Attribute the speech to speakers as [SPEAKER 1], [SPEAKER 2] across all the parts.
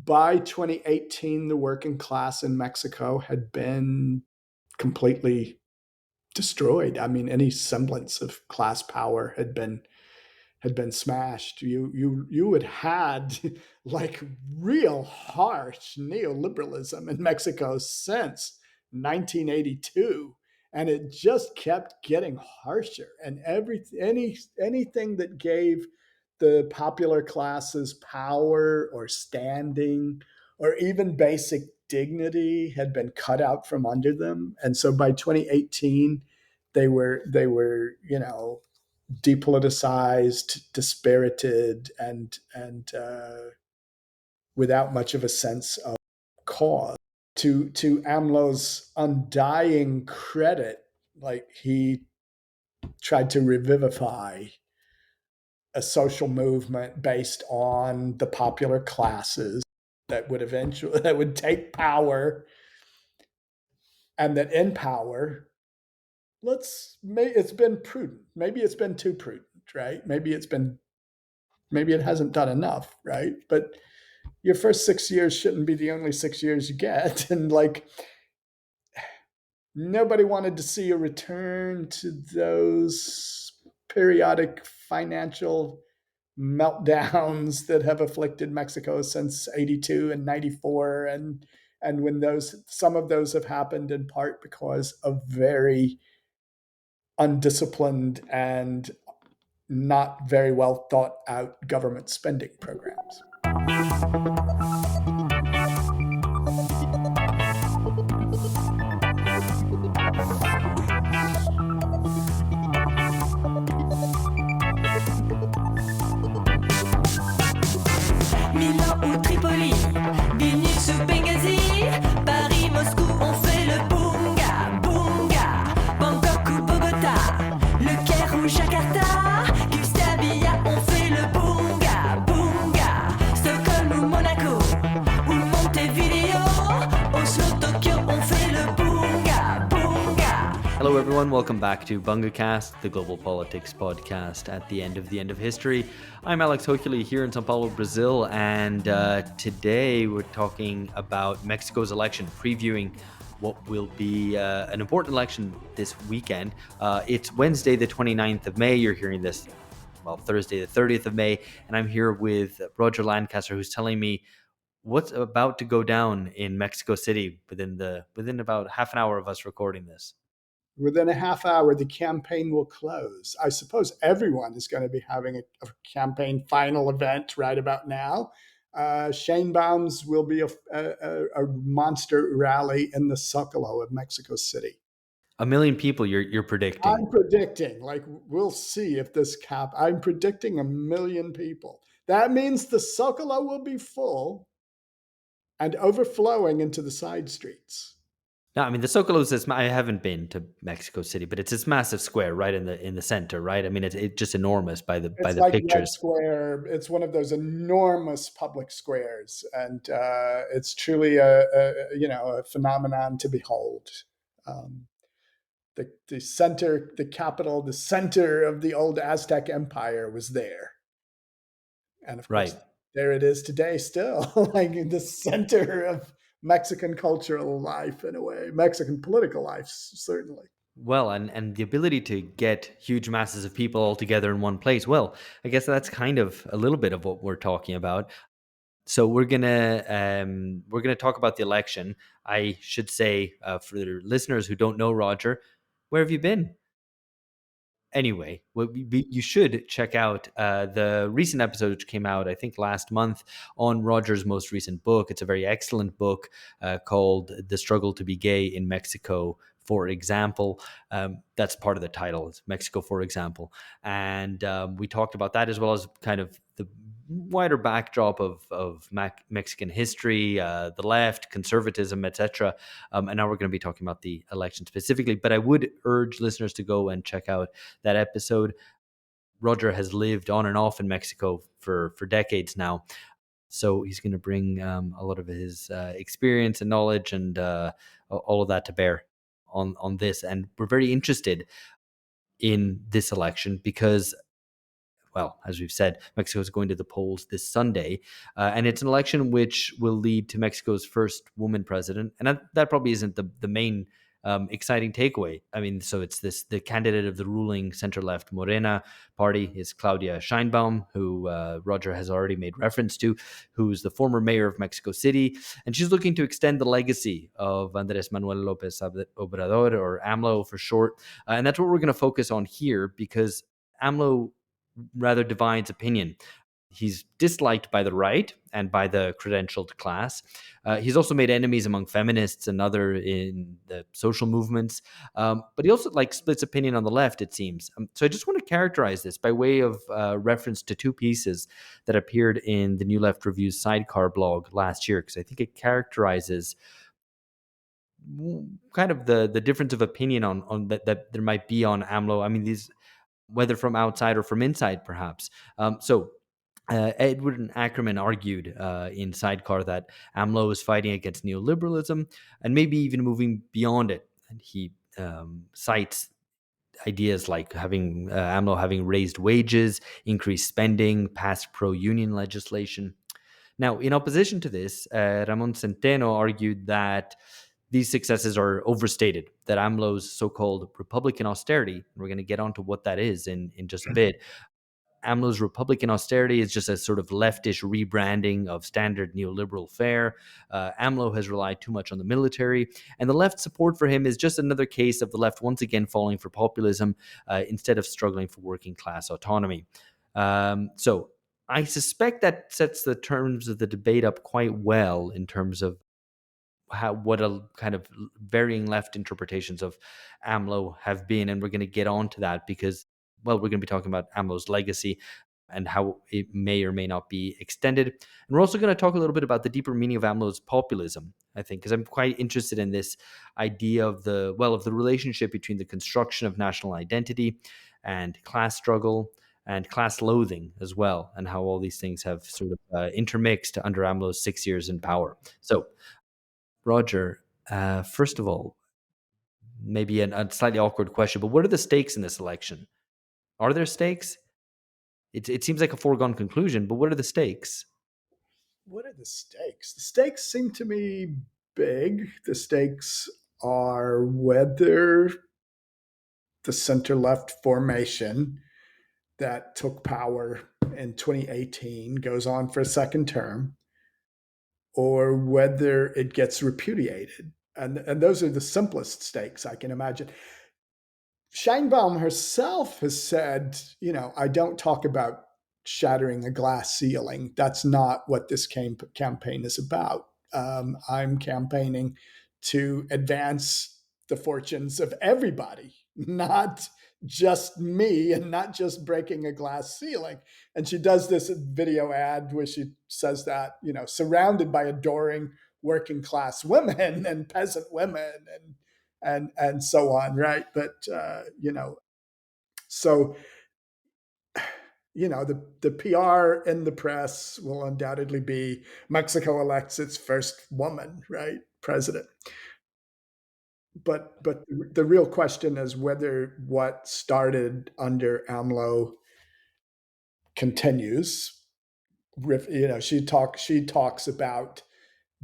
[SPEAKER 1] by 2018, the working class in Mexico had been completely destroyed. I mean, any semblance of class power had been smashed. You had like real harsh neoliberalism in Mexico since 1982, and it just kept getting harsher. And anything that gave the popular classes power or standing or even basic dignity had been cut out from under them. And so by 2018, they were depoliticized, dispirited, and without much of a sense of cause. To AMLO's undying credit, like he tried to revivify a social movement based on the popular classes that would take power, and that in power, it's been prudent. Maybe it's been too prudent, right? Maybe it hasn't done enough, right? But your first 6 years shouldn't be the only 6 years you get. And like, nobody wanted to see a return to those periodic financial meltdowns that have afflicted Mexico since 82 and 94. And when some of those have happened in part because of very undisciplined and not very well thought out government spending programs.
[SPEAKER 2] Milan ou Tripoli, Vilnius ou Benghazi, Paris, Moscou, on fait le bunga, bunga, Bangkok ou Bogota, Le Caire ou Jakarta, Gustabia, on fait le bunga, bunga, Stockholm ou Monaco, ou Montevideo, Oslo, Tokyo, on fait le bunga, bunga.
[SPEAKER 3] Hello everyone, welcome back to BungaCast, the global politics podcast at the end of history. I'm Alex Hochuli here in Sao Paulo, Brazil, and today we're talking about Mexico's election, previewing what will be an important election this weekend. It's Wednesday, the 29th of May. You're hearing this, Thursday, the 30th of May, and I'm here with Roger Lancaster, who's telling me what's about to go down in Mexico City within about half an hour of us recording this.
[SPEAKER 1] Within a half hour, the campaign will close. I suppose everyone is going to be having a campaign final event right about now. Sheinbaum's will be a monster rally in the Zócalo of Mexico City.
[SPEAKER 3] 1 million people you're predicting.
[SPEAKER 1] I'm predicting, like, we'll see if I'm predicting 1 million people. That means the Zócalo will be full and overflowing into the side streets.
[SPEAKER 3] No, I mean the Zócalo I haven't been to Mexico City, but it's this massive square right in the center, right? I mean it's just enormous by the
[SPEAKER 1] like
[SPEAKER 3] pictures.
[SPEAKER 1] Red Square. It's one of those enormous public squares, and it's truly a phenomenon to behold. The center, the capital, the center of the old Aztec Empire was there, and of course, there it is today, still, like in the center of Mexican cultural life, in a way, Mexican political life, certainly.
[SPEAKER 3] Well, and the ability to get huge masses of people all together in one place. Well, I guess that's kind of a little bit of what we're talking about. So we're gonna talk about the election. I should say for the listeners who don't know Roger, where have you been? Anyway, you should check out the recent episode which came out, I think, last month on Roger's most recent book. It's a very excellent book called The Struggle to be Gay in Mexico, for example. That's part of the title. It's Mexico, for example. And we talked about that as well as kind of the wider backdrop of Mexican history, the left, conservatism, etc. And now we're going to be talking about the election specifically. But I would urge listeners to go and check out that episode. Roger has lived on and off in Mexico for decades now. So he's going to bring a lot of his experience and knowledge and all of that to bear on this. And we're very interested in this election because, well, as we've said, Mexico is going to the polls this Sunday, and it's an election which will lead to Mexico's first woman president. And that probably isn't the main exciting takeaway. I mean, so it's the candidate of the ruling center left Morena party is Claudia Sheinbaum, who Roger has already made reference to, who's the former mayor of Mexico City. And she's looking to extend the legacy of Andres Manuel Lopez Obrador, or AMLO for short. And that's what we're going to focus on here, because AMLO rather divides opinion. He's disliked by the right and by the credentialed class. He's also made enemies among feminists and other in the social movements. But he also splits opinion on the left, it seems. So I just want to characterize this by way of reference to two pieces that appeared in the New Left Review's Sidecar blog last year, because I think it characterizes kind of the difference of opinion on that there might be on AMLO. I mean, these, whether from outside or from inside, perhaps. Edward and Ackerman argued in Sidecar that AMLO is fighting against neoliberalism and maybe even moving beyond it. And he cites ideas like having AMLO having raised wages, increased spending, passed pro-union legislation. Now, in opposition to this, Ramon Centeno argued that these successes are overstated, that AMLO's so-called Republican austerity, and we're going to get onto what that is in just a bit, AMLO's Republican austerity is just a sort of leftish rebranding of standard neoliberal fare. AMLO has relied too much on the military, and the left's support for him is just another case of the left once again falling for populism instead of struggling for working class autonomy. So I suspect that sets the terms of the debate up quite well in terms of what a kind of varying left interpretations of AMLO have been, and we're going to get on to that because, well, we're going to be talking about AMLO's legacy and how it may or may not be extended. And we're also going to talk a little bit about the deeper meaning of AMLO's populism, I think, because I'm quite interested in this idea of the relationship between the construction of national identity and class struggle and class loathing as well, and how all these things have sort of intermixed under AMLO's 6 years in power. So, Roger, first of all, maybe a slightly awkward question, but what are the stakes in this election? Are there stakes? It seems like a foregone conclusion, but what are the stakes?
[SPEAKER 1] What are the stakes? The stakes seem to me big. The stakes are whether the center left formation that took power in 2018 goes on for a second term, or whether it gets repudiated. And those are the simplest stakes I can imagine. Scheinbaum herself has said, I don't talk about shattering a glass ceiling. That's not what this campaign is about. I'm campaigning to advance the fortunes of everybody, not just me and not just breaking a glass ceiling. And she does this video ad where she says that, surrounded by adoring working class women and peasant women and so on, right? But so the PR in the press will undoubtedly be Mexico elects its first woman, right, president. But the real question is whether what started under AMLO continues. She talks about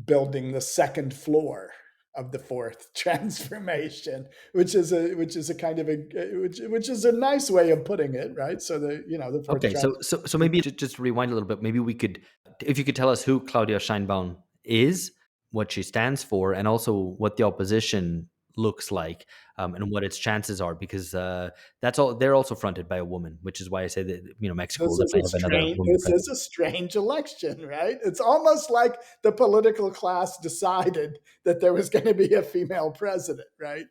[SPEAKER 1] building the second floor of the fourth transformation, which is a kind of which is a nice way of putting it, right? So the fourth
[SPEAKER 3] Okay, so maybe just rewind a little bit. Maybe we could, if you could tell us who Claudia Scheinbaum is, what she stands for, and also what the opposition looks like, and what its chances are, because that's all. They're also fronted by a woman, which is why I say that Mexico will definitely have another woman
[SPEAKER 1] this is
[SPEAKER 3] president.
[SPEAKER 1] a strange election, right? It's almost like the political class decided that there was going to be a female president, right?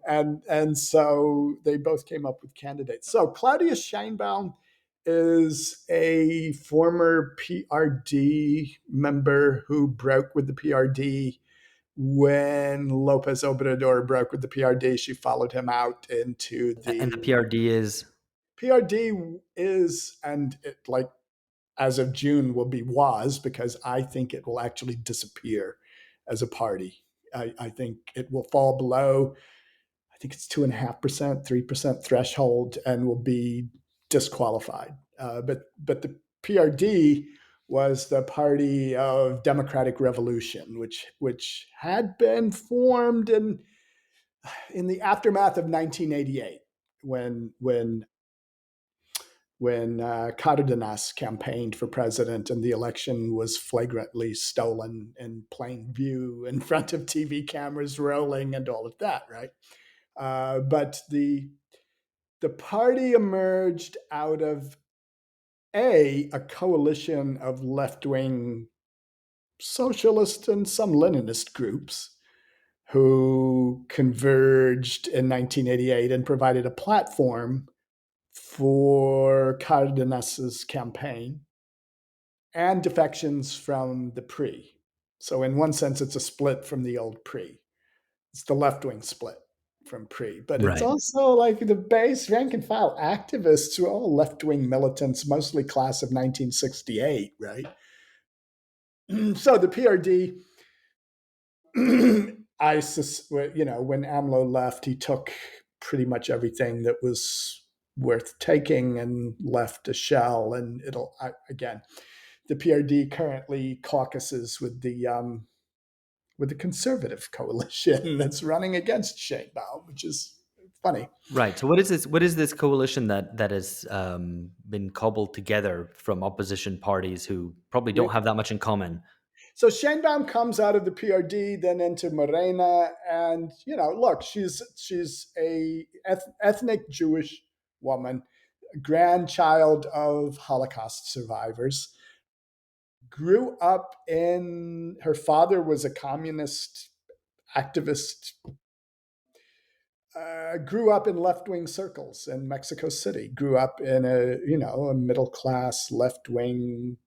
[SPEAKER 1] And so they both came up with candidates. So Claudia Scheinbaum is a former PRD member who broke with the PRD when Lopez Obrador broke with the PRD. She followed him out into
[SPEAKER 3] And the
[SPEAKER 1] the
[SPEAKER 3] PRD is
[SPEAKER 1] PRD is, and it, like, as of June will be was, because I think it will actually disappear as a party. I think it will fall below, I think it's 2.5%, 3% threshold, and will be disqualified. But the PRD was the Party of Democratic Revolution, which had been formed in the aftermath of 1988, when Cardenas campaigned for president and the election was flagrantly stolen in plain view in front of TV cameras rolling and all of that, right? But the party emerged out of a coalition of left wing socialist and some Leninist groups who converged in 1988 and provided a platform for Cardenas's campaign, and defections from the PRI. So, in one sense, it's a split from the old PRI. It's the left wing split from PRI, but it's
[SPEAKER 3] Right.
[SPEAKER 1] also like the base rank and file activists who are all left wing militants, mostly class of 1968, right? So the PRD, when AMLO left, he took pretty much everything that was worth taking and left a shell. And again, the PRD currently caucuses with the conservative coalition that's running against Sheinbaum, which is funny.
[SPEAKER 3] Right. So what is this? What is this coalition that has been cobbled together from opposition parties who probably don't have that much in common?
[SPEAKER 1] So Sheinbaum comes out of the PRD, then into Morena, and look, she's a ethnic Jewish woman, grandchild of Holocaust survivors. Grew up in her father was a communist activist. Grew up in left wing circles in Mexico City. Grew up in a middle class left wing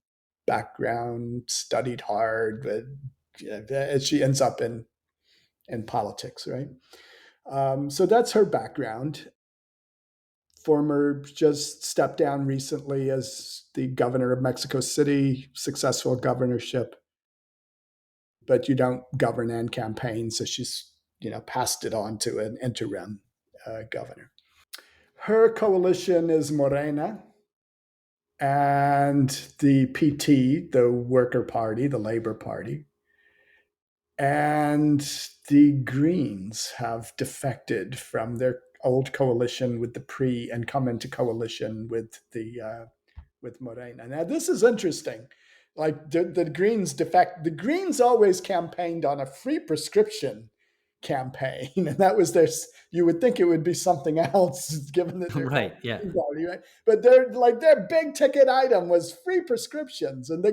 [SPEAKER 1] background. Studied hard, but she ends up in politics, right? So that's her background. Former just stepped down recently as the governor of Mexico City, successful governorship, but you don't govern and campaign. So she's, passed it on to an interim governor. Her coalition is Morena and the PT, the Worker Party, the Labor Party, and the Greens have defected from their old coalition with the PRI and come into coalition with Morena. Now this is interesting. Like the Greens defect. The Greens always campaigned on a free prescription campaign, and that was their. You would think it would be something else, given that they're called
[SPEAKER 3] Right. Yeah.
[SPEAKER 1] Green Party, right? But their big ticket item was free prescriptions, and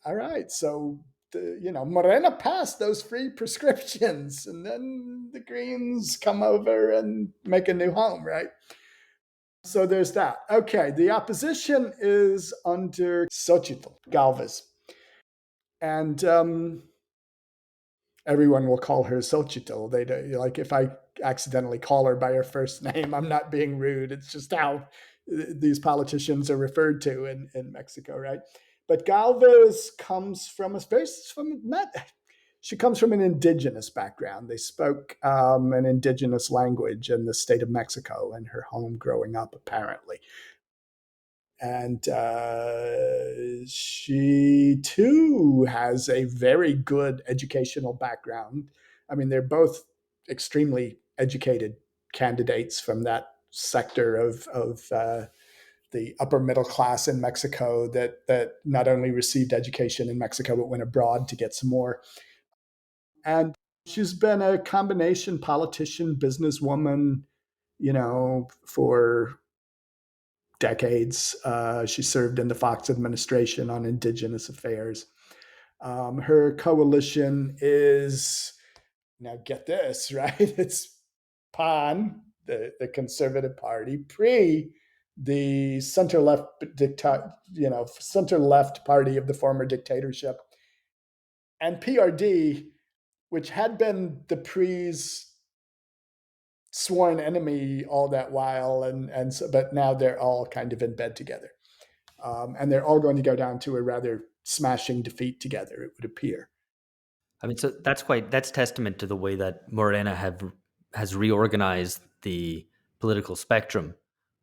[SPEAKER 1] all right, so Morena passed those free prescriptions, and then the Greens come over and make a new home, right? So there's that. Okay, the opposition is under Xochitl Galvez, and everyone will call her Xochitl. They like if I accidentally call her by her first name, I'm not being rude. It's just how these politicians are referred to in Mexico, right? But Galvez comes from she comes from an indigenous background. They spoke an indigenous language in the state of Mexico in her home growing up, apparently. And she too has a very good educational background. I mean, they're both extremely educated candidates from that sector of the upper middle class in Mexico that not only received education in Mexico but went abroad to get some more. And she's been a combination politician, businesswoman, for decades. She served in the Fox administration on indigenous affairs. Her coalition is, now get this, right? It's PAN, the Conservative Party, PRI, the center left center left party of the former dictatorship, and PRD, which had been the PRI's sworn enemy all that while, and so, but now they're all kind of in bed together, and they're all going to go down to a rather smashing defeat together, it would appear.
[SPEAKER 3] I mean, so that's testament to the way that Morena has reorganized the political spectrum,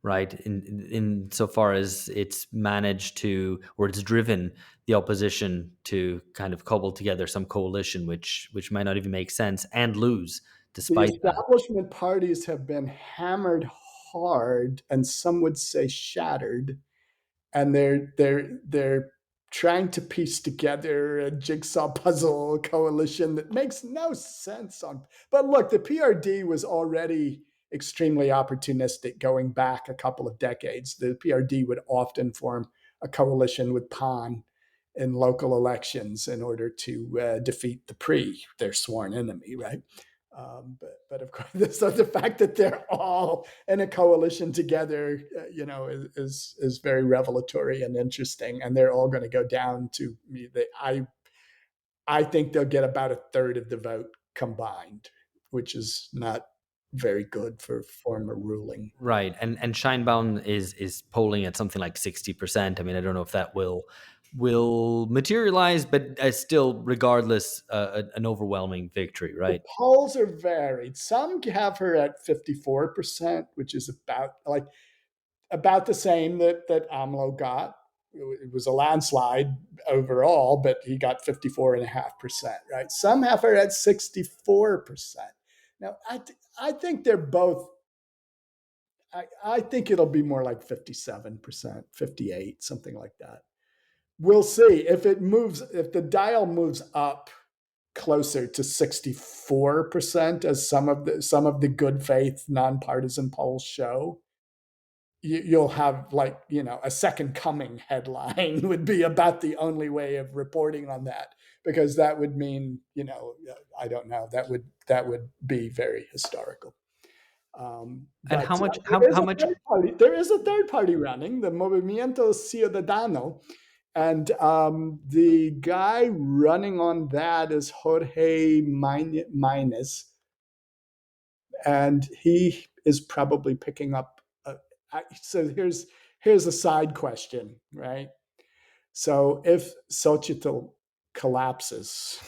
[SPEAKER 3] right? In so far as it's managed to, or it's driven the opposition to kind of cobble together some coalition, which might not even make sense and lose
[SPEAKER 1] The
[SPEAKER 3] despite that.
[SPEAKER 1] establishment parties have been hammered hard, and some would say shattered, and they're trying to piece together a jigsaw puzzle coalition that makes no sense on. But look, the PRD was already extremely opportunistic going back a couple of decades. The PRD would often form a coalition with PAN in local elections in order to defeat the PRI, their sworn enemy, right? But of course, so the fact that they're all in a coalition together, is very revelatory and interesting, and they're all going to go down to me. I think they'll get about a third of the vote combined, which is not very good for former ruling.
[SPEAKER 3] Right, and Scheinbaum is polling at something like 60%. I mean, I don't know if that will materialize, but still, regardless, an overwhelming victory,
[SPEAKER 1] The
[SPEAKER 3] right?
[SPEAKER 1] polls are varied. Some have her at 54%, which is about the same that AMLO got. It was a landslide overall, but he got 54.5%, right? Some have her at 64%. Now, I think they're both, I think it'll be more like 57%, 58, something like that. We'll see if the dial moves up closer to 64%, as some of the good faith nonpartisan polls show. You'll have, like, a second coming headline would be about the only way of reporting on that, because that would mean, I don't know, that would be very historical.
[SPEAKER 3] And
[SPEAKER 1] But
[SPEAKER 3] how much?
[SPEAKER 1] there is a third party running, the Movimiento Ciudadano, and the guy running on that is Jorge Maines, and he is probably picking up. So here's a side question, right? So if Xochitl collapses,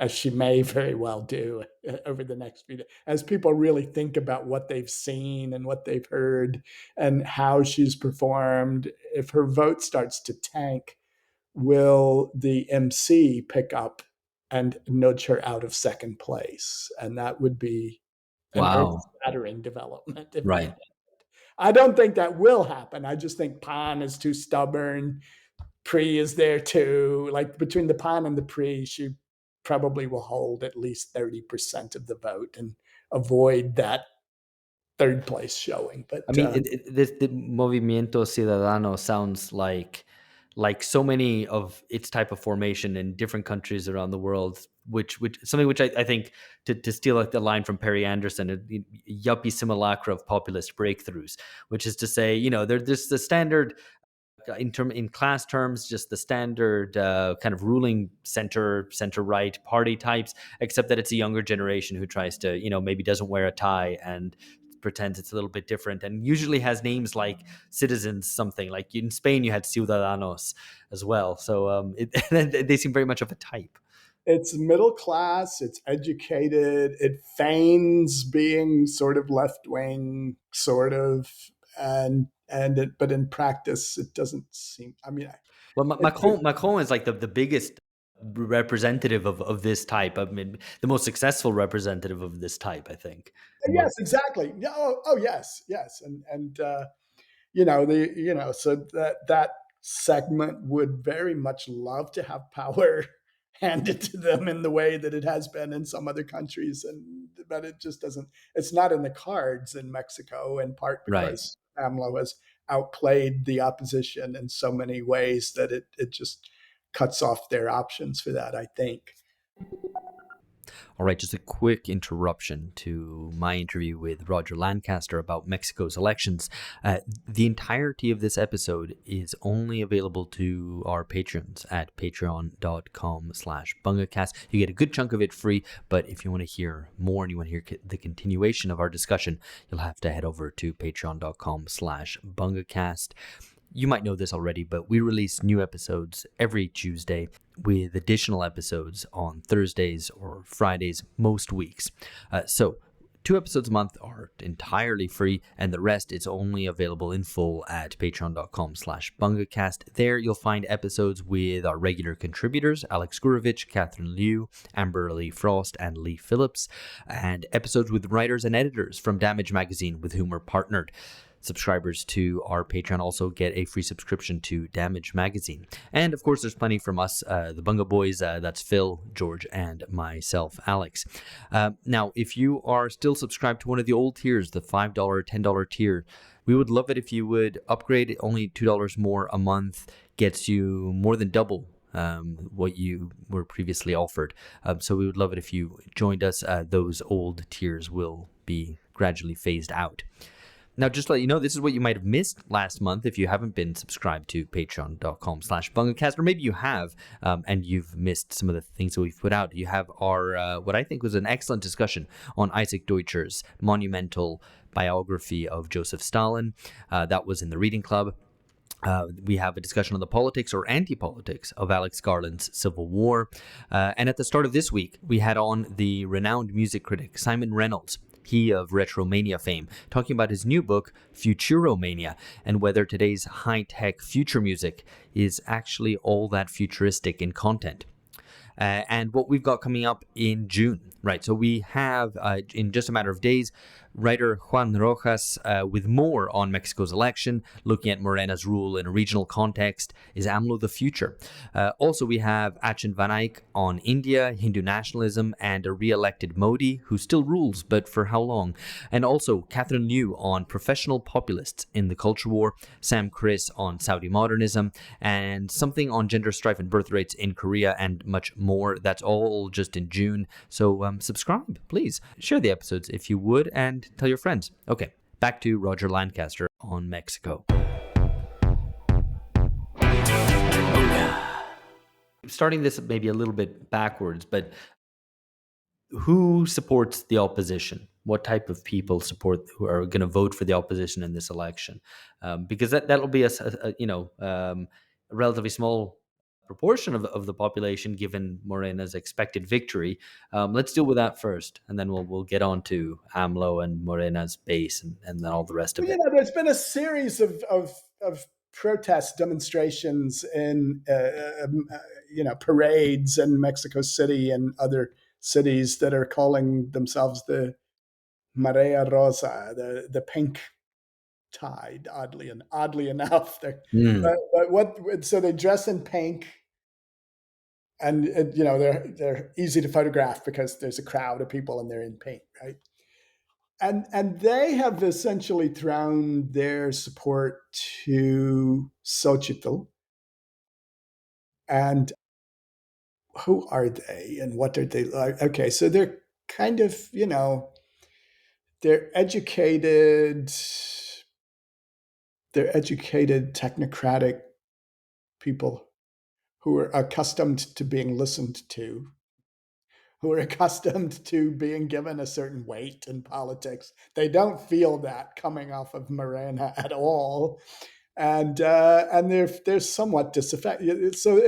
[SPEAKER 1] as she may very well do over the next few days, as people really think about what they've seen and what they've heard and how she's performed, if her vote starts to tank, will the MC pick up and nudge her out of second place? And that would be an
[SPEAKER 3] Wow,
[SPEAKER 1] earth-shattering development if that.
[SPEAKER 3] right.
[SPEAKER 1] I don't think that will happen. I just think PAN is too stubborn. PRI is there too. Like, between the PAN and the PRI, she probably will hold at least 30% of the vote and avoid that third place showing.
[SPEAKER 3] I
[SPEAKER 1] But
[SPEAKER 3] mean, this the Movimiento Ciudadano sounds like so many of its type of formation in different countries around the world, which something which I think, to steal like the line from Perry Anderson, yuppie simulacra of populist breakthroughs, which is to say, there's the standard in class terms, just the standard kind of ruling center right party types, except that it's a younger generation who tries to, maybe doesn't wear a tie and pretends it's a little bit different, and usually has names like citizens something. Like in Spain you had Ciudadanos as well, so they seem very much of a type.
[SPEAKER 1] it's middle class, it's educated, it feigns being sort of left wing, sort of, but in practice, it doesn't seem. I mean,
[SPEAKER 3] Well,
[SPEAKER 1] it, it,
[SPEAKER 3] Macron is like the biggest representative of this type. I mean, the most successful representative of this type, I think.
[SPEAKER 1] yes, exactly. Yeah, oh, yes, yes, so that segment would very much love to have power handed to them in the way that it has been in some other countries, but it just doesn't. It's not in the cards in Mexico, in part
[SPEAKER 3] Right.
[SPEAKER 1] because AMLO has outplayed the opposition in so many ways that it just cuts off their options for that, I think.
[SPEAKER 3] All right, just a quick interruption to my interview with Roger Lancaster about Mexico's elections. The entirety of this episode is only available to our patrons at patreon.com/bungacast. You get a good chunk of it free, but if you want to hear more and you want to hear the continuation of our discussion, you'll have to head over to patreon.com/bungacast. You might know this already, but we release new episodes every Tuesday with additional episodes on Thursdays or Fridays most weeks. So 2 episodes a month are entirely free, and the rest is only available in full at patreon.com/bungacast. There you'll find episodes with our regular contributors, Alex Gurovich, Catherine Liu, Amber Lee Frost, and Lee Phillips, and episodes with writers and editors from Damage Magazine with whom we're partnered. Subscribers to our Patreon also get a free subscription to Damage Magazine. And of course, there's plenty from us, the Bunga Boys. That's Phil, George, and myself, Alex. Now, if you are still subscribed to one of the old tiers, the $5, $10 tier, we would love it if you would upgrade. Only $2 more a month gets you more than double what you were previously offered. So we would love it if you joined us. Those old tiers will be gradually phased out. Now, just to let you know, this is what you might have missed last month if you haven't been subscribed to patreon.com/bungacast, or maybe you have, and you've missed some of the things that we've put out. You have our, what I think was an excellent discussion on Isaac Deutscher's monumental biography of Joseph Stalin. That was in the Reading Club. We have a discussion on the politics or anti-politics of Alex Garland's Civil War. And at the start of this week, we had on the renowned music critic Simon Reynolds, he of Retromania fame, talking about his new book, Futuromania, and whether today's high-tech future music is actually all that futuristic in content. And what we've got coming up in June, right? So we have, in just a matter of days, writer Juan Rojas with more on Mexico's election, looking at Morena's rule in a regional context. Is AMLO the future? Also, we have Achin Van Eyck on India, Hindu nationalism, and a re-elected Modi, who still rules, but for how long? And also Catherine Liu on professional populists in the culture war, Sam Chris on Saudi modernism, and something on gender strife and birth rates in Korea, and much more. That's all just in June. So subscribe, please. Share the episodes if you would, and tell your friends. Okay, back to Roger Lancaster on Mexico. Starting this maybe a little bit backwards, but who supports the opposition? What type of people who are going to vote for the opposition in this election? Because that'll be a relatively small proportion of the population given Morena's expected victory. Let's deal with that first, and then we'll get on to AMLO and Morena's base and then all the rest of it.
[SPEAKER 1] There's been a series of protest demonstrations in parades in Mexico City and other cities that are calling themselves the Marea Rosa, the pink tide. Oddly enough, so they dress in pink. And they're easy to photograph because there's a crowd of people and they're in pink, right? And they have essentially thrown their support to Xochitl. And who are they and what are they like? Okay, so they're kind of, they're educated technocratic people who are accustomed to being listened to, who are accustomed to being given a certain weight in politics. They don't feel that coming off of Morena at all, and they're somewhat disaffected. So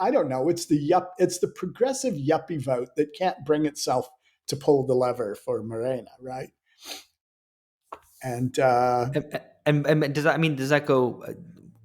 [SPEAKER 1] I don't know. It's the progressive yuppie vote that can't bring itself to pull the lever for Morena, right? And
[SPEAKER 3] does that go?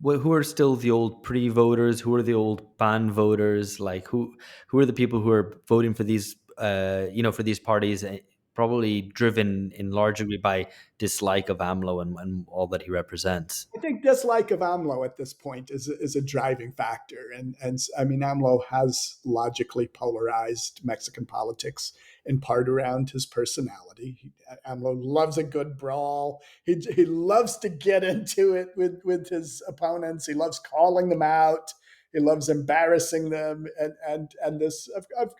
[SPEAKER 3] Who are still the old pre-voters? Who are the old ban voters? Like who are the people who are voting for these for these parties, probably driven in large degree by dislike of AMLO and all that he represents?
[SPEAKER 1] I think dislike of AMLO at this point is a driving factor, and I mean AMLO has logically polarized Mexican politics in part around his personality. AMLO loves a good brawl. He loves to get into it with his opponents. He loves calling them out. He loves embarrassing them, and this.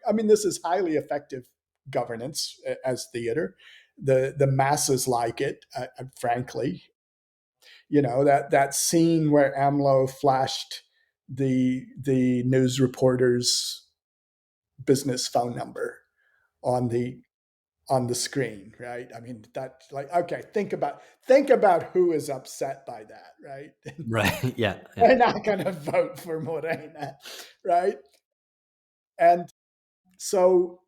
[SPEAKER 1] I mean, this is highly effective governance as theater. The masses like it, frankly. That scene where AMLO flashed the news reporter's business phone number on the screen, right? I mean, that's like, okay, think about who is upset by that, right?
[SPEAKER 3] Right. Yeah.
[SPEAKER 1] They're not going to vote for Morena, right? And so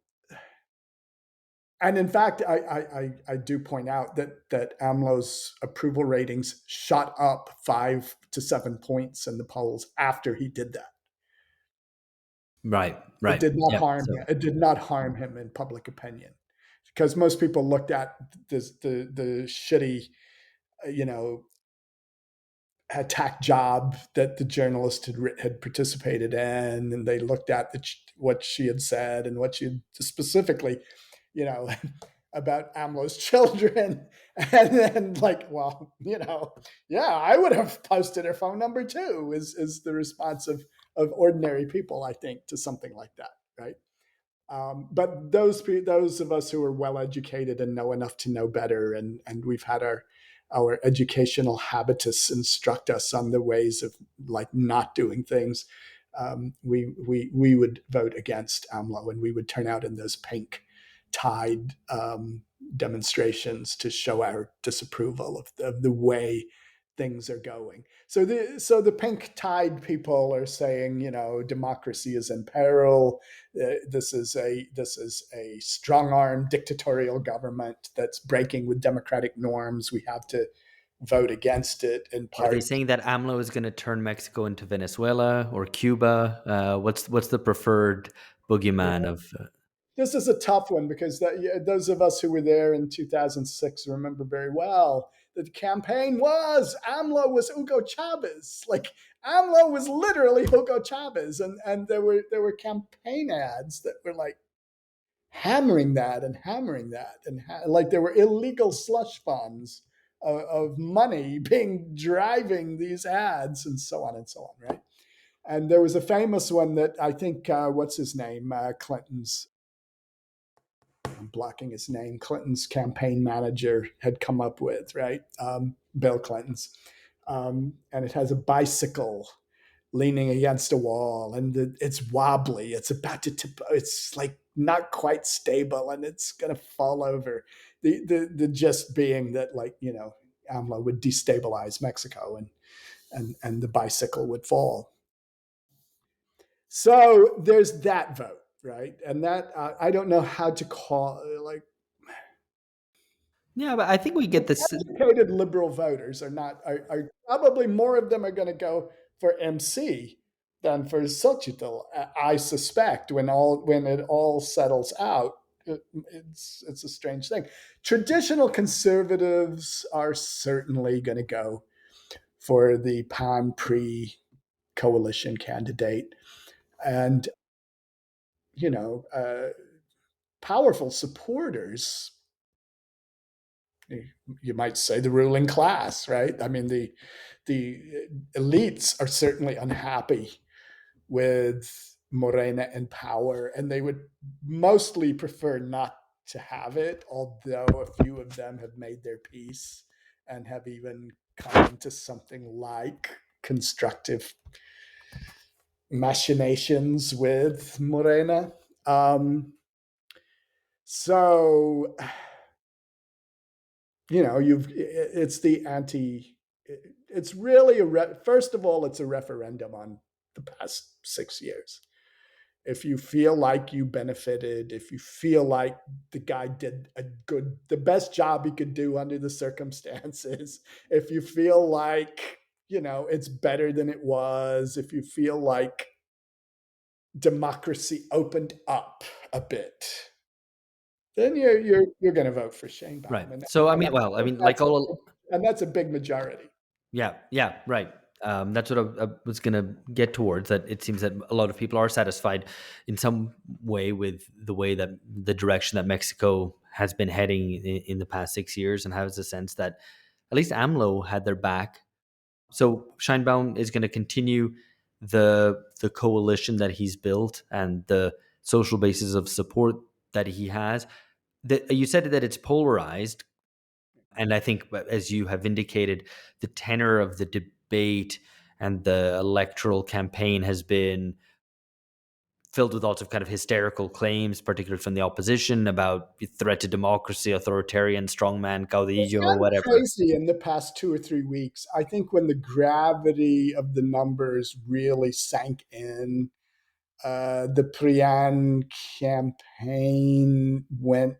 [SPEAKER 1] And in fact, I do point out that AMLO's approval ratings shot up 5 to 7 points in the polls after he did that.
[SPEAKER 3] Right,
[SPEAKER 1] It
[SPEAKER 3] right.
[SPEAKER 1] did not
[SPEAKER 3] Yeah.
[SPEAKER 1] harm him.
[SPEAKER 3] So
[SPEAKER 1] It did not harm him in public opinion, because most people looked at the shitty, you know, attack job that the journalist had participated in, and they looked at what she had said and what she had specifically, you know, about AMLO's children, and then like, well, yeah, I would have posted her phone number too. Is the response of ordinary people, I think, to something like that, right? But those of us who are well educated and know enough to know better, and we've had our educational habitus instruct us on the ways of like not doing things, we would vote against AMLO, and we would turn out in those pink tide demonstrations to show our disapproval of the way things are going. So the pink tide people are saying, democracy is in peril. This is a strong arm dictatorial government that's breaking with democratic norms. We have to vote against it in
[SPEAKER 3] are they
[SPEAKER 1] part.
[SPEAKER 3] saying that AMLO is going to turn Mexico into Venezuela or Cuba? What's the preferred boogeyman
[SPEAKER 1] Yeah,
[SPEAKER 3] of?
[SPEAKER 1] this is a tough one because those of us who were there in 2006 remember very well that the campaign was AMLO was Hugo Chavez. Like AMLO was literally Hugo Chavez, and there were campaign ads that were like hammering that, and like there were illegal slush funds of money being driving these ads, and so on and so on, right? And there was a famous one that I think what's his name, Clinton's, I'm blocking his name, Clinton's campaign manager had come up with, right? Bill Clinton's. And it has a bicycle leaning against a wall, and it's wobbly. It's about to tip. It's like not quite stable, and it's going to fall over. The gist being that, like, AMLO would destabilize Mexico, and the bicycle would fall. So there's that vote, right? And that I don't know how to call, like,
[SPEAKER 3] Yeah, but I think we get this.
[SPEAKER 1] educated liberal voters are probably more of them are going to go for MC than for Xochitl. I suspect when it all settles out, it's a strange thing. Traditional conservatives are certainly going to go for the PAN pre coalition candidate, and you know, powerful supporters, you might say the ruling class, right? I mean, the elites are certainly unhappy with Morena in power, and they would mostly prefer not to have it, although a few of them have made their peace and have even come into something like constructive machinations with Morena. So it's the anti. It's really first of all, it's a referendum on the past 6 years. If you feel like you benefited, if you feel like the guy did the best job he could do under the circumstances, if you feel like it's better than it was, if you feel like democracy opened up a bit, then you're going to vote for
[SPEAKER 3] Right.
[SPEAKER 1] Sheinbaum, and
[SPEAKER 3] So I
[SPEAKER 1] and
[SPEAKER 3] mean,
[SPEAKER 1] I
[SPEAKER 3] well, I
[SPEAKER 1] think
[SPEAKER 3] mean, like all.
[SPEAKER 1] that's a big majority.
[SPEAKER 3] Yeah, yeah, right. That's what I was going to get towards. That it seems that a lot of people are satisfied in some way with the way that the direction that Mexico has been heading in the past 6 years, and has a sense that at least AMLO had their back. So Scheinbaum is going to continue the coalition that he's built and the social basis of support that he has. That you said that it's polarized, and I think, as you have indicated, the tenor of the debate and the electoral campaign has been filled with lots of kind of hysterical claims, particularly from the opposition, about threat to democracy, authoritarian, strongman,
[SPEAKER 1] It's
[SPEAKER 3] caudillo,
[SPEAKER 1] gotten
[SPEAKER 3] whatever.
[SPEAKER 1] crazy in the past 2 or 3 weeks. I think when the gravity of the numbers really sank in, the Prian campaign went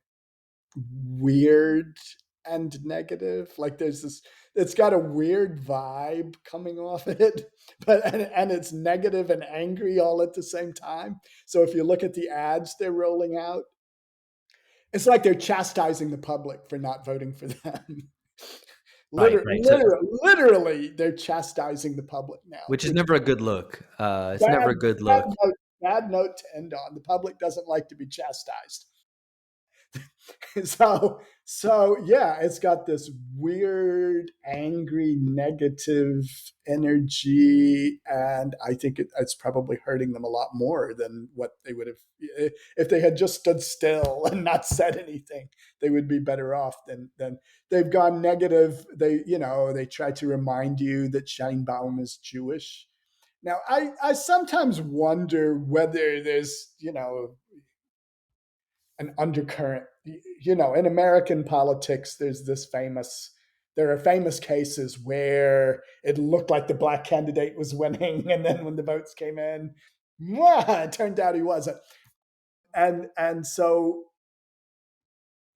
[SPEAKER 1] weird and negative. Like there's this, it's got a weird vibe coming off it, but and it's negative and angry all at the same time. So if you look at the ads they're rolling out, it's like they're chastising the public for not voting for them.
[SPEAKER 3] Right, right. So,
[SPEAKER 1] Literally, they're chastising the public now,
[SPEAKER 3] which is
[SPEAKER 1] which
[SPEAKER 3] never a good look. It's never
[SPEAKER 1] bad,
[SPEAKER 3] a good
[SPEAKER 1] bad
[SPEAKER 3] look.
[SPEAKER 1] note, bad note to end on. The public doesn't like to be chastised. So yeah, it's got this weird, angry, negative energy, and I think it's probably hurting them a lot more than what they would have if they had just stood still and not said anything. They would be better off than they've gone negative. They try to remind you that Sheinbaum is Jewish. Now, I sometimes wonder whether there's an undercurrent. In American politics, there are famous cases where it looked like the black candidate was winning, and then when the votes came in, it turned out he wasn't. And so,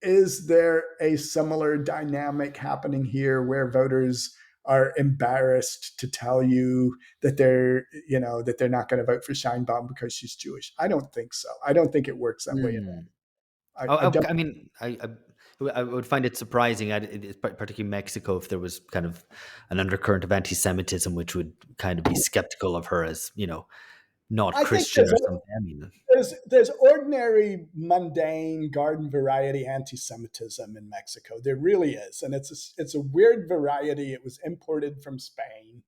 [SPEAKER 1] is there a similar dynamic happening here where voters are embarrassed to tell you that they're not going to vote for Scheinbaum because she's Jewish? I don't think so. I don't think it works that way at
[SPEAKER 3] Hmm.
[SPEAKER 1] all. I
[SPEAKER 3] I,
[SPEAKER 1] don't.
[SPEAKER 3] I mean, I would find it surprising, particularly Mexico, if there was kind of an undercurrent of anti-Semitism, which would kind of be skeptical of her as not
[SPEAKER 1] I think
[SPEAKER 3] Christian or something. I mean,
[SPEAKER 1] there's ordinary, mundane, garden variety anti-Semitism in Mexico. There really is, and it's a weird variety. It was imported from Spain,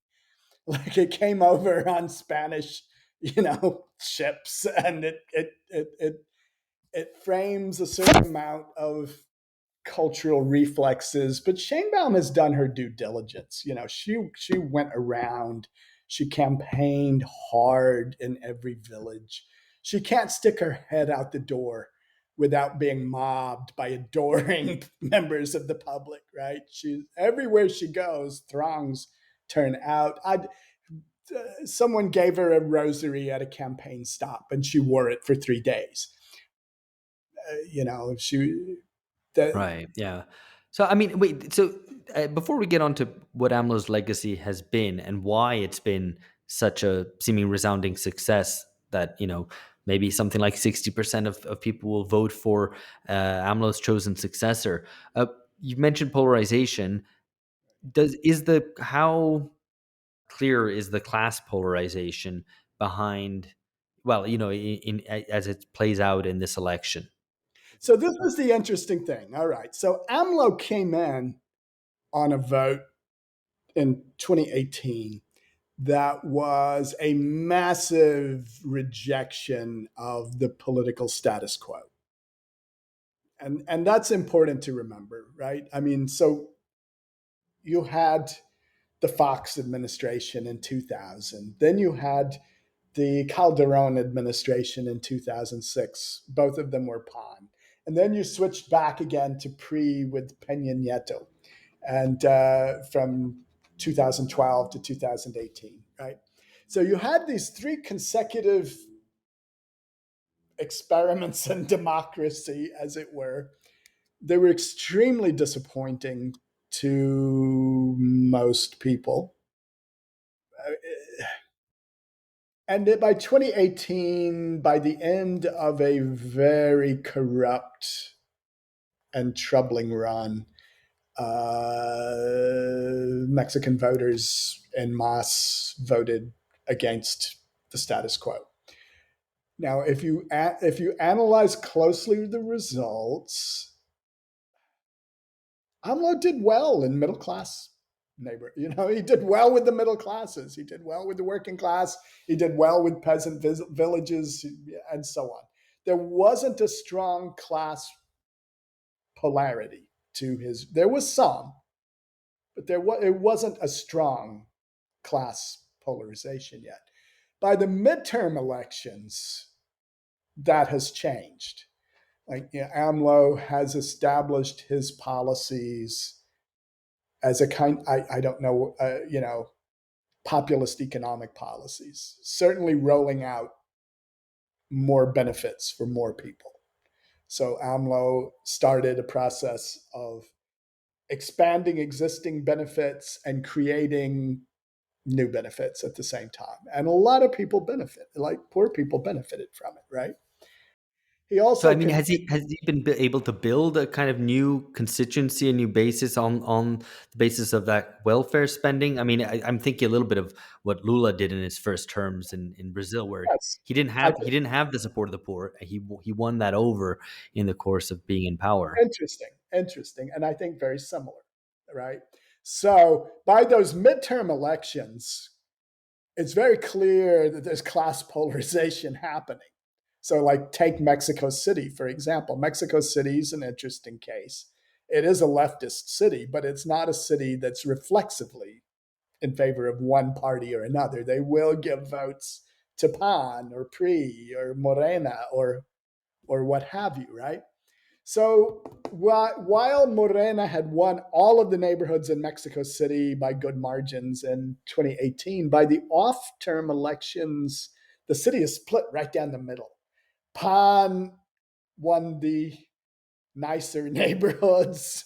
[SPEAKER 1] like it came over on Spanish, ships, and it frames a certain amount of cultural reflexes. But Shanebaum has done her due diligence. She went around, she campaigned hard in every village. She can't stick her head out the door without being mobbed by adoring members of the public, right? She everywhere she goes, throngs turn out. Someone gave her a rosary at a campaign stop, and she wore it for 3 days. She that
[SPEAKER 3] right? Yeah. So, I mean, wait. So, before we get on to what AMLO's legacy has been and why it's been such a seeming resounding success, that maybe something like 60% of people will vote for AMLO's chosen successor. You mentioned polarization. Does is the how clear is the class polarization behind? Well, as it plays out in this election.
[SPEAKER 1] So this was the interesting thing. All right. So AMLO came in on a vote in 2018 that was a massive rejection of the political status quo. And that's important to remember, right? I mean, so you had the Fox administration in 2000. Then you had the Calderon administration in 2006. Both of them were pawn. And then you switched back again to pre with Peña Nieto, and from 2012 to 2018, right? So you had these three consecutive experiments in democracy, as it were. They were extremely disappointing to most people. And by 2018, by the end of a very corrupt and troubling run, Mexican voters en masse voted against the status quo. Now, if you analyze closely the results, AMLO did well in middle class neighbor. He did well with the middle classes. He did well with the working class. He did well with peasant villages, and so on. There wasn't a strong class polarity to his. There was some, but it wasn't a strong class polarization yet. By the midterm elections, that has changed. Like, AMLO has established his policies as a kind. I don't know. Populist economic policies, certainly rolling out more benefits for more people. So AMLO started a process of expanding existing benefits and creating new benefits at the same time. And a lot of people benefit, like poor people benefited from it, right? He
[SPEAKER 3] So, I
[SPEAKER 1] also
[SPEAKER 3] mean,
[SPEAKER 1] can
[SPEAKER 3] has he been able to build a kind of new constituency, a new basis on the basis of that welfare spending? I mean, I'm thinking a little bit of what Lula did in his first terms in Brazil, where
[SPEAKER 1] yes, I
[SPEAKER 3] he didn't have the support of the poor. He won that over in the course of being in power.
[SPEAKER 1] interesting, and I think very similar, right? So by those midterm elections, it's very clear that there's class polarization happening. So, like, take Mexico City, for example. Mexico City is an interesting case. It is a leftist city, but it's not a city that's reflexively in favor of one party or another. They will give votes to PAN or PRI or Morena or what have you, right? So while Morena had won all of the neighborhoods in Mexico City by good margins in 2018, by the off term elections, the city is split right down the middle. PAN won the nicer neighborhoods.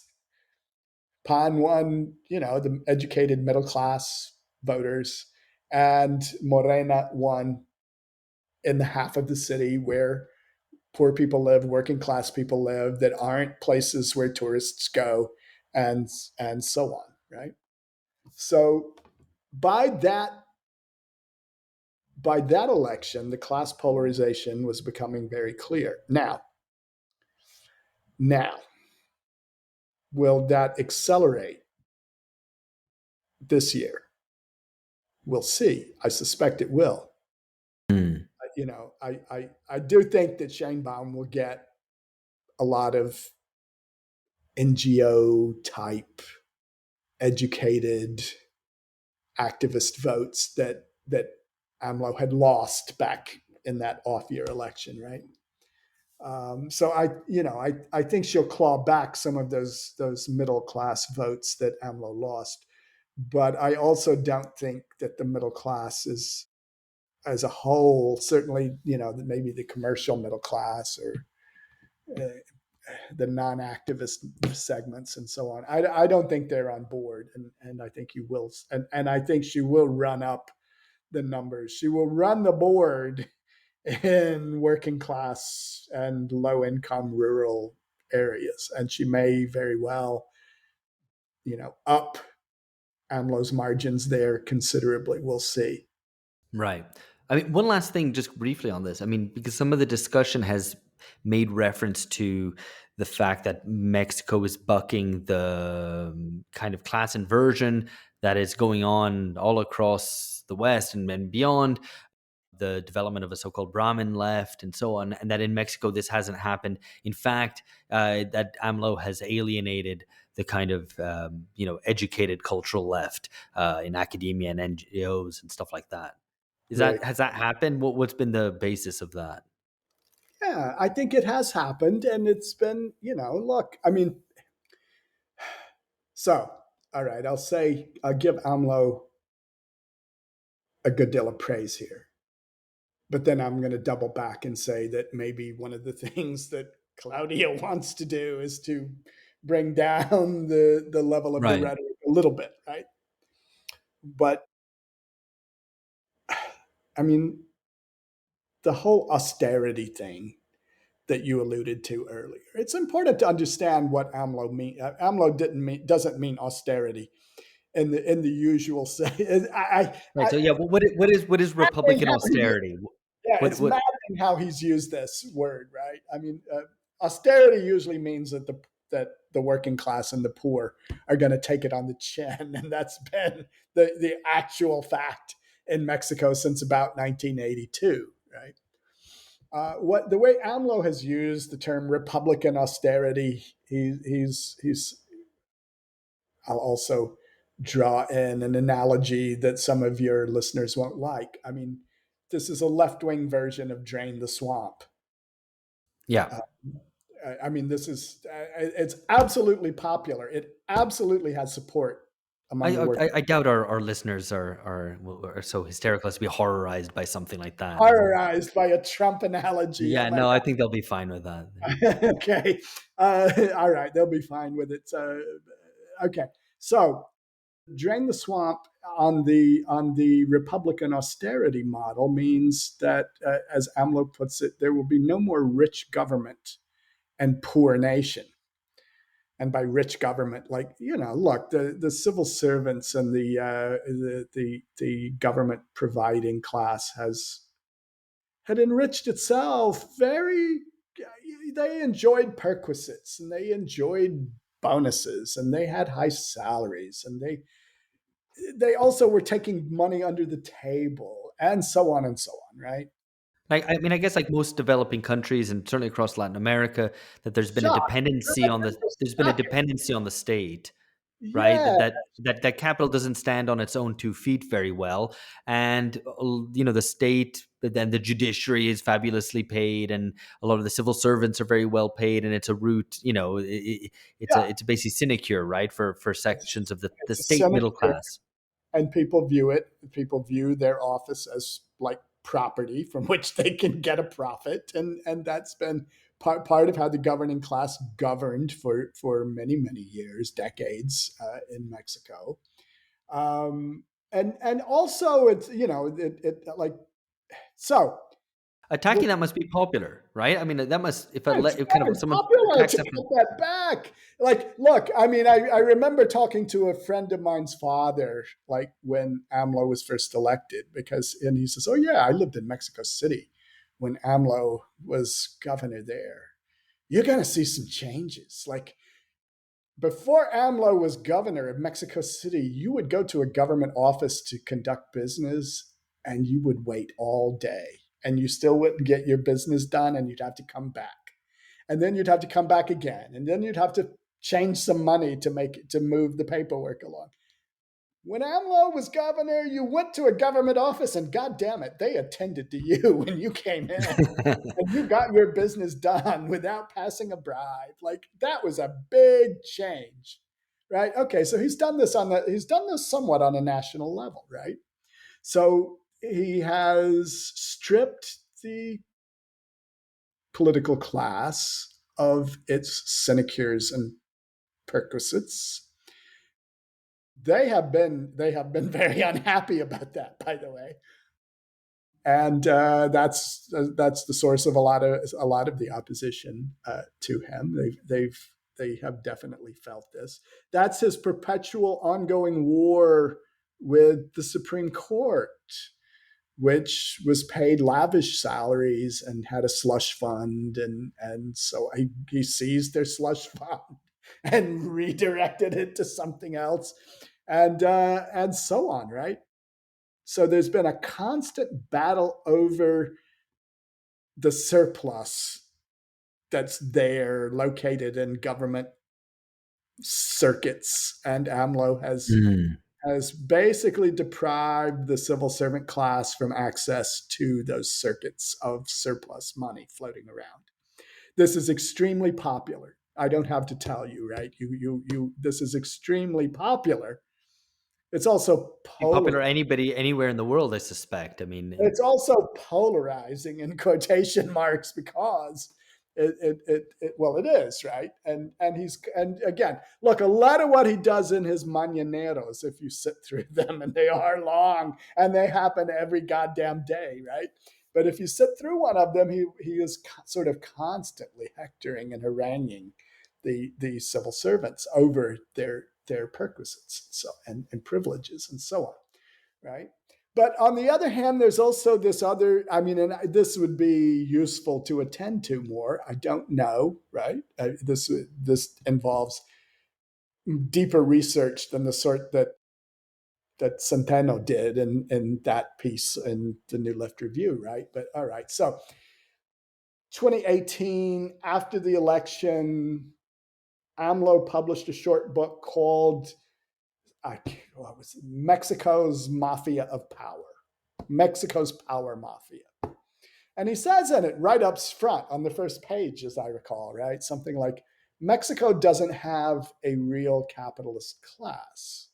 [SPEAKER 1] PAN won, the educated middle class voters. And Morena won in the half of the city where poor people live, working class people live, that aren't places where tourists go, and and so on, right? So by that by that election, the class polarization was becoming very clear. Now, will that accelerate this year? We'll see. I suspect it will.
[SPEAKER 3] Hmm.
[SPEAKER 1] I do think that Sheinbaum will get a lot of NGO type educated activist votes that AMLO had lost back in that off year election, right? So I think she'll claw back some of those middle class votes that AMLO lost, but I also don't think that the middle class is as a whole, certainly maybe the commercial middle class or uh, the non-activist segments and so on. I don't think they're on board, and I think you will, and I think she will run up the numbers. She will run the board in working class and low income rural areas, and she may very well, up AMLO's margins there considerably. We'll see.
[SPEAKER 3] Right. I mean, one last thing, just briefly on this. I mean, because some of the discussion has made reference to the fact that Mexico is bucking the kind of class inversion that is going on all across the West and beyond, the development of a so-called Brahmin left and so on, and that in Mexico this hasn't happened. In fact, that AMLO has alienated the kind of educated cultural left in academia and NGOs and stuff like that.
[SPEAKER 1] Right.
[SPEAKER 3] Has that happened? What's been the basis of that?
[SPEAKER 1] Yeah, I think it has happened, and it's been, look, I mean, so all right, I'll give AMLO a good deal of praise here. But then I'm going to double back and say that maybe one of the things that Claudia wants to do is to bring down the level of the
[SPEAKER 3] Right.
[SPEAKER 1] rhetoric a little bit, right? But I mean, the whole austerity thing that you alluded to earlier, it's important to understand what AMLO mean. AMLO doesn't mean austerity in the usual say.
[SPEAKER 3] Right. So yeah, what is
[SPEAKER 1] I
[SPEAKER 3] Republican austerity?
[SPEAKER 1] Yeah,
[SPEAKER 3] What
[SPEAKER 1] it's
[SPEAKER 3] what
[SPEAKER 1] maddening how he's used this word, right? I mean, austerity usually means that the working class and the poor are going to take it on the chin, and that's been the actual fact in Mexico since about 1982, right? What the way AMLO has used the term Republican austerity, he's. I'll also draw in an analogy that some of your listeners won't like. I mean, this is a left wing version of Drain the Swamp.
[SPEAKER 3] yeah.
[SPEAKER 1] Uh, I mean, it's absolutely popular. It absolutely has support among the working.
[SPEAKER 3] I doubt our listeners are so hysterical as to be horrorized by something like that. I mean,
[SPEAKER 1] Horrorized by a Trump analogy. Oh
[SPEAKER 3] yeah,
[SPEAKER 1] my
[SPEAKER 3] no, I think they'll be fine with that.
[SPEAKER 1] God. Okay. All right. They'll be fine with it. Okay. So drain the swamp on the Republican austerity model means that, as AMLO puts it, there will be no more rich government and poor nation. And by rich government, like, look, the civil servants and the government providing class had enriched itself very. They enjoyed perquisites and they enjoyed bonuses and they had high salaries and they also were taking money under the table and so on, right?
[SPEAKER 3] Like, I mean, I guess like most developing countries and certainly across Latin America, that
[SPEAKER 1] Shot.
[SPEAKER 3] there's been a dependency on the state, right?
[SPEAKER 1] Yeah,
[SPEAKER 3] That capital doesn't stand on its own 2 feet very well, and the state, but then the judiciary is fabulously paid, and a lot of the civil servants are very well paid, and it's a route,
[SPEAKER 1] yeah.
[SPEAKER 3] it's a basic sinecure, right, for sections of the
[SPEAKER 1] It's a
[SPEAKER 3] state middle
[SPEAKER 1] cemetery,
[SPEAKER 3] class.
[SPEAKER 1] and people view their office as like property from which they can get a profit, and that's been part of how the governing class governed for many years, decades, in Mexico. And also it's it like so the
[SPEAKER 3] Attacking that must be popular, right? I mean, that must if
[SPEAKER 1] it's
[SPEAKER 3] if kind
[SPEAKER 1] very
[SPEAKER 3] of someone
[SPEAKER 1] popular
[SPEAKER 3] attacks
[SPEAKER 1] to
[SPEAKER 3] that.
[SPEAKER 1] get that back. Like, look, I mean, I remember talking to a friend of mine's father, like when AMLO was first elected, and he says, "Oh yeah, I lived in Mexico City when AMLO was governor there. You're gonna see some changes. Like before AMLO was governor of Mexico City, you would go to a government office to conduct business, and you would wait all day, and you still wouldn't get your business done, and you'd have to come back." And then you'd have to come back again, and then you'd have to change some money to move the paperwork along. When AMLO was governor, you went to a government office, and God damn it, they attended to you when you came in, and you got your business done without passing a bribe. Like that was a big change, right? Okay, so he's done this somewhat on a national level, right? So he has stripped the political class of its sinecures and perquisites. They have been very unhappy about that, by the way, and that's the source of a lot of the opposition to him. They have definitely felt this. That's his perpetual ongoing war with the Supreme Court, which was paid lavish salaries and had a slush fund, and so he seized their slush fund and redirected it to something else, and so on, right? So there's been a constant battle over the surplus that's there, located in government circuits, and AMLO
[SPEAKER 3] Mm.
[SPEAKER 1] has basically deprived the civil servant class from access to those circuits of surplus money floating around. This is extremely popular. I don't have to tell you, right? This is extremely popular. It's also
[SPEAKER 3] Be popular anybody anywhere in the world, I suspect. I mean,
[SPEAKER 1] it's also polarizing in quotation marks because well, it is, right. And again, look, a lot of what he does in his mañaneros, if you sit through them, and they are long and they happen every goddamn day, right? But if you sit through one of them, he is sort of constantly hectoring and haranguing the civil servants over their perquisites and privileges and so on, right? But on the other hand, there's also this other, I mean, and this would be useful to attend to more. I don't know, right? This involves deeper research than the sort that Centeno did in that piece in the New Left Review, right? But all right, so 2018, after the election, AMLO published a short book called what was it? Mexico's Mafia of Power. Mexico's Power Mafia. And he says in it right up front on the first page, as I recall, right? Something like Mexico doesn't have a real capitalist class.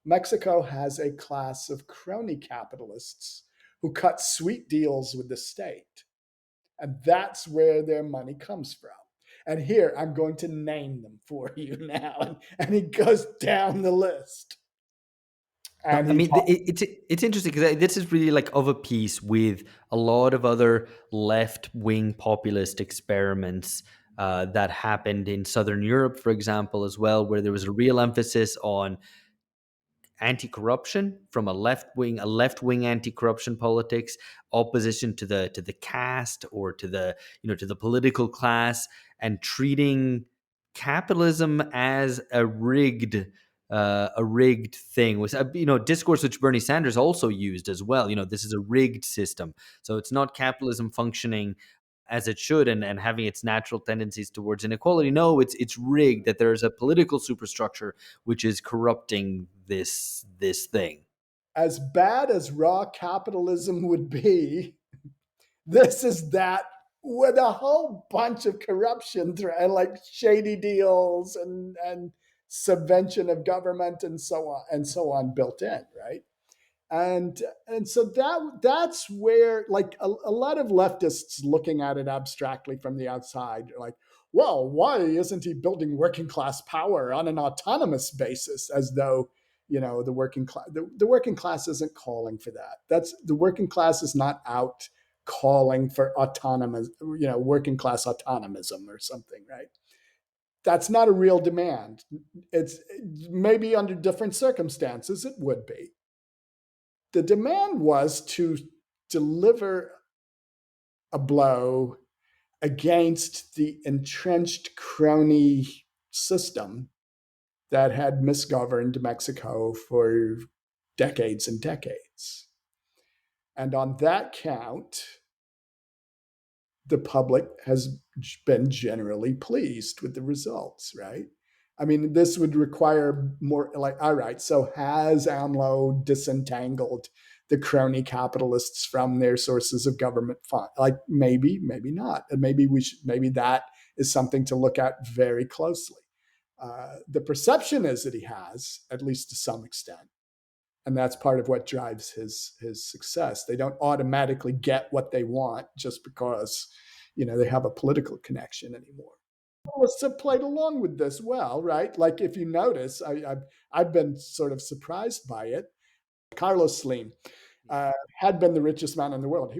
[SPEAKER 1] Mexico has a class of crony capitalists who cut sweet deals with the state. And that's where their money comes from. And here, I'm going to name them for you now. And he goes down the list.
[SPEAKER 3] No,
[SPEAKER 1] And
[SPEAKER 3] I
[SPEAKER 1] he
[SPEAKER 3] mean
[SPEAKER 1] talks.
[SPEAKER 3] it's interesting because this is really like of a piece with a lot of other left wing populist experiments that happened in Southern Europe, for example, as well, where there was a real emphasis on anti-corruption from a left-wing anti-corruption politics, opposition to the caste or to the to the political class, and treating capitalism as a rigged thing was discourse which Bernie Sanders also used as well. This is a rigged system, so it's not capitalism functioning as it should and having its natural tendencies towards inequality. No, it's rigged, that there's a political superstructure which is corrupting this thing.
[SPEAKER 1] As bad as raw capitalism would be, this is that with a whole bunch of corruption and like shady deals and subvention of government and so on built in, right? And so that's where like a lot of leftists looking at it abstractly from the outside are like, well, why isn't he building working class power on an autonomous basis, as though the working class isn't calling for that. That's the working class is not out calling for autonomous, working class autonomism or something, right? That's not a real demand. It's maybe under different circumstances it would be. The demand was to deliver a blow against the entrenched crony system that had misgoverned Mexico for decades and decades. And on that count, the public has been generally pleased with the results, right? I mean, this would require more like, all right, so has AMLO disentangled the crony capitalists from their sources of government fund? Like maybe, maybe not. And maybe that is something to look at very closely. The perception is that he has, at least to some extent. And that's part of what drives his success. They don't automatically get what they want just because they have a political connection anymore. Journalists have played along with this well, right? Like if you notice, I've been sort of surprised by it. Carlos Slim had been the richest man in the world.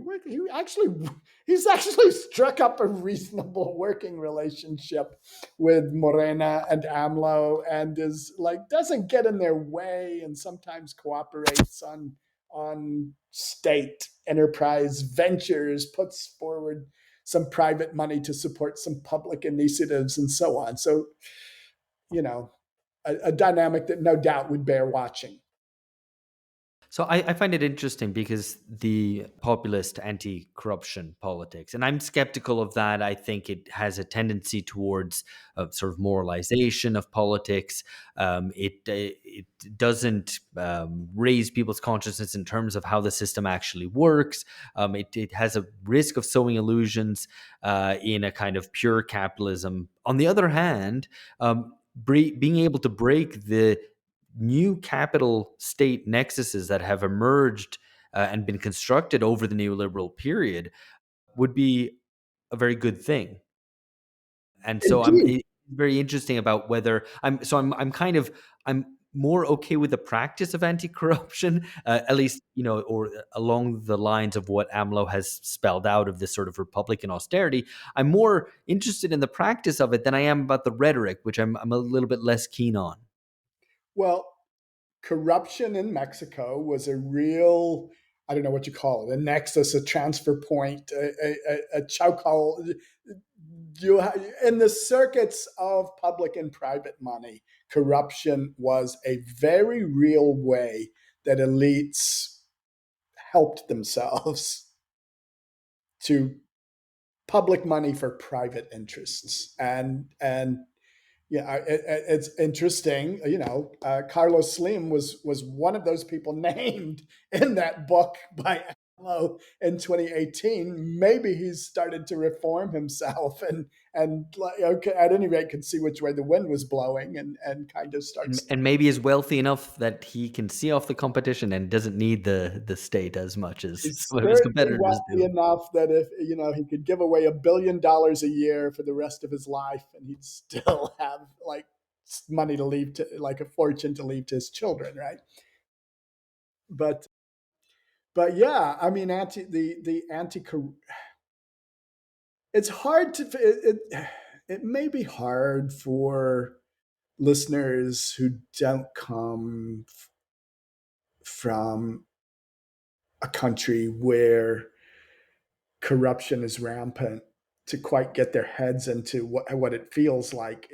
[SPEAKER 1] He's actually struck up a reasonable working relationship with Morena and AMLO, and is like doesn't get in their way, and sometimes cooperates on state enterprise ventures, puts forward some private money to support some public initiatives, and so on. So, a dynamic that no doubt would bear watching.
[SPEAKER 3] So I find it interesting because the populist anti-corruption politics, and I'm skeptical of that. I think it has a tendency towards a sort of moralization of politics. It doesn't raise people's consciousness in terms of how the system actually works. It has a risk of sowing illusions in a kind of pure capitalism. On the other hand, being able to break the new capital state nexuses that have emerged and been constructed over the neoliberal period would be a very good thing. And so
[SPEAKER 1] Indeed.
[SPEAKER 3] it's very interesting about whether I'm more okay with the practice of anti-corruption, at least, or along the lines of what AMLO has spelled out of this sort of Republican austerity. I'm more interested in the practice of it than I am about the rhetoric, which I'm a little bit less keen on.
[SPEAKER 1] Well, corruption in Mexico was a real, I don't know what you call it, a nexus, a transfer point, a chokehold. In the circuits of public and private money, corruption was a very real way that elites helped themselves to public money for private interests. And yeah, it's interesting. Carlos Slim was one of those people named in that book by AMLO in 2018, maybe he's started to reform himself and like, okay, at any rate, could see which way the wind was blowing and kind of starts.
[SPEAKER 3] And maybe is wealthy enough that he can see off the competition and doesn't need the state as much as
[SPEAKER 1] He's
[SPEAKER 3] some of his
[SPEAKER 1] certainly
[SPEAKER 3] competitors
[SPEAKER 1] wealthy
[SPEAKER 3] do.
[SPEAKER 1] enough that if he could give away $1 billion a year for the rest of his life, and he'd still have like money to leave to, like a fortune to leave to his children, right? But yeah, I mean, the anti, it's hard to it may be hard for listeners who don't come from a country where corruption is rampant to quite get their heads into what it feels like.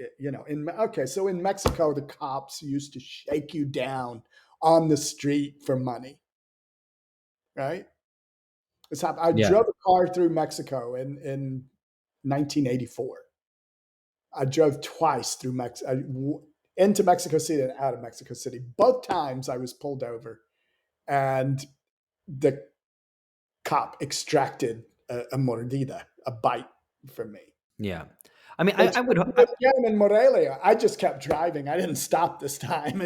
[SPEAKER 1] So in Mexico, the cops used to shake you down on the street for money, right? I
[SPEAKER 3] Yeah.
[SPEAKER 1] drove a car through Mexico in 1984. I drove twice through into Mexico City and out of Mexico City. Both times I was pulled over, and the cop extracted a mordida, a bite from me.
[SPEAKER 3] Yeah. I mean,
[SPEAKER 1] They
[SPEAKER 3] I would.
[SPEAKER 1] tried to do it again in Morelia. I just kept driving. I didn't stop this time.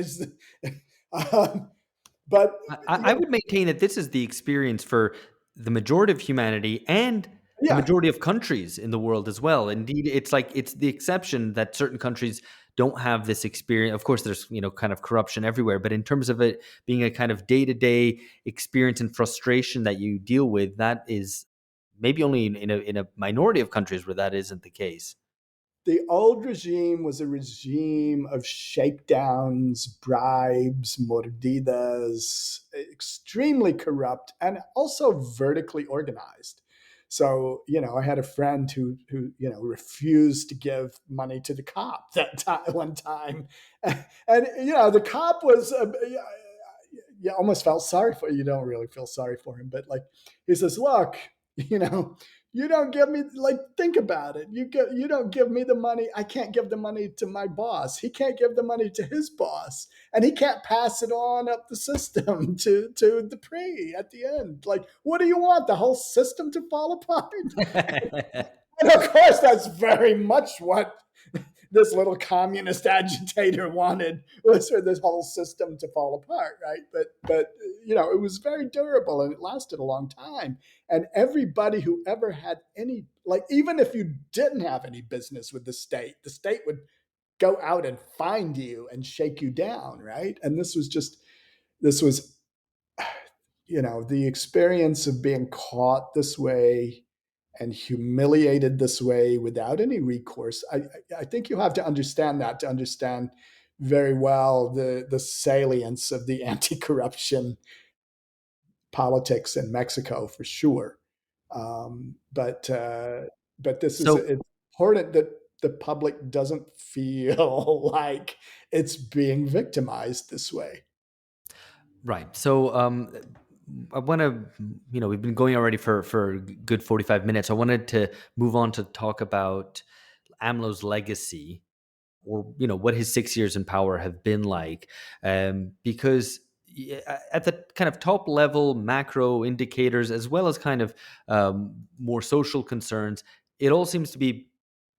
[SPEAKER 1] But
[SPEAKER 3] I would maintain that this is the experience for the majority of humanity and the
[SPEAKER 1] yeah,
[SPEAKER 3] majority of countries in the world as well. Indeed, it's the exception that certain countries don't have this experience. Of course, there's kind of corruption everywhere, but in terms of it being a kind of day-to-day experience and frustration that you deal with, that is maybe only in a minority of countries where that isn't the case.
[SPEAKER 1] the old regime was a regime of shakedowns, bribes, mordidas, extremely corrupt, and also vertically organized. So, I had a friend who refused to give money to the cop that time, one time, and the cop was. You almost felt sorry for. You don't really feel sorry for him, but like he says, look, you know, you don't give me, like, think about it. You don't give me the money. I can't give the money to my boss. He can't give the money to his boss, and he can't pass it on up the system to the pre at the end. Like, what do you want? The whole system to fall apart? And of course, that's very much what this little communist agitator wanted, was for this whole system to fall apart, right? But it was very durable and it lasted a long time. And everybody who ever had any, like, even if you didn't have any business with the state would go out and find you and shake you down, right? And this was the experience of being caught this way and humiliated this way without any recourse. I think you have to understand that to understand very well the salience of the anti-corruption politics in Mexico, for sure. But this is
[SPEAKER 3] So
[SPEAKER 1] it's important that the public doesn't feel like it's being victimized this way.
[SPEAKER 3] right. So I want to, we've been going already for a good 45 minutes. I wanted to move on to talk about AMLO's legacy, or what his 6 years in power have been like, because at the kind of top level macro indicators, as well as kind of more social concerns, it all seems to be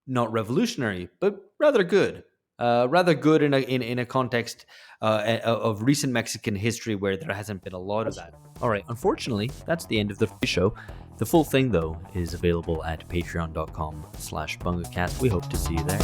[SPEAKER 3] not revolutionary, but rather good. Rather good in a context of recent Mexican history where there hasn't been a lot of that. All right, unfortunately, that's the end of the show. The full thing, though, is available at patreon.com/bungacast. We hope to see you there.